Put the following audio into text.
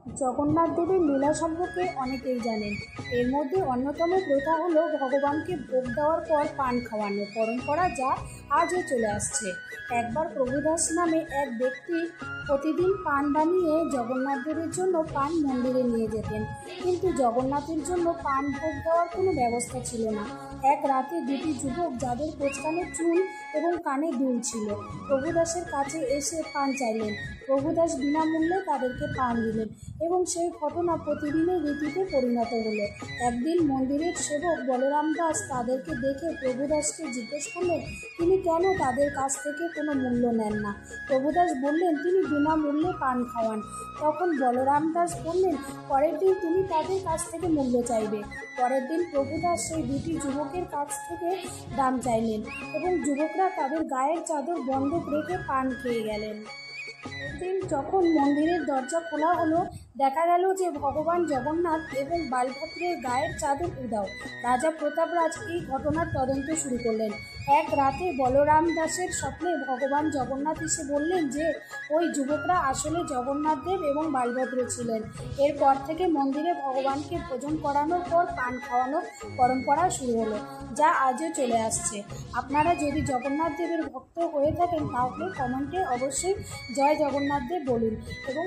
জগন্নাথ দেবের লীলা সম্পর্কে অনেকেই জানেন। এর মধ্যে অন্যতম প্রথা হলো ভগবানকে ভোগ দেওয়ার পর পান খাওয়ানো পরম্পরা, যা আজও চলে আসছে। একবার প্রভুদাস নামে এক ব্যক্তি প্রতিদিন পান বানিয়ে জগন্নাথ দেবের জন্য পান মন্দিরে নিয়ে যেতেন, কিন্তু জগন্নাথের জন্য পান ভোগ দেওয়ার কোনো ব্যবস্থা ছিল না। এক রাতে দুটি যুবক, যাদের কোচকানে চুল এবং কানে দুল ছিল, প্রভুদাসের কাছে এসে পান চাইলেন। প্রভুদাস বিনামূল্যে তাদেরকে পান দিলেন এবং সেই ঘটনা প্রতিদিনের রীতিতে পরিণত হলো। একদিন মন্দিরের সেবক বলরাম দাস তাদেরকে দেখে প্রভুদাসকে জিজ্ঞেস করলেন তিনি কেন তাদের কাছ থেকে কোনো মূল্য নেন না। প্রভুদাস বললেন তিনি বিনামূল্যে পান খাওয়ান। তখন বলরাম দাস বললেন পরের দিন তুমি তাদের কাছ থেকে মূল্য চাইবে। পরের দিন প্রভুদাস সেই দুটি যুবকের কাছ থেকে দাম চাইলেন এবং যুবকরা তাদের গায়ের চাদর বন্ধক রেখে পান খেয়ে গেলেন। দিন যখন মন্দিরের দরজা খোলা হলো, দেখা গেল যে ভগবান জগন্নাথ এবং বালভদ্রের গায়ের চাদর উধাও। রাজা প্রতাপরাজ এই ঘটনার তদন্ত শুরু করলেন। এক রাতে বলরাম দাসের স্বপ্নে ভগবান জগন্নাথ এসে বললেন যে ওই যুবকরা আসলে জগন্নাথ দেব এবং বালভদ্র ছিলেন। এরপর থেকে মন্দিরে ভগবানকে ভোজন করানোর পর পান খাওয়ানোর পরম্পরা শুরু হলো, যা আজও চলে আসছে। আপনারা যদি জগন্নাথ দেবের ভক্ত হয়ে থাকেন তাহলে কমেন্টে অবশ্যই জয় জগন্নাথ দেব বলুন এবং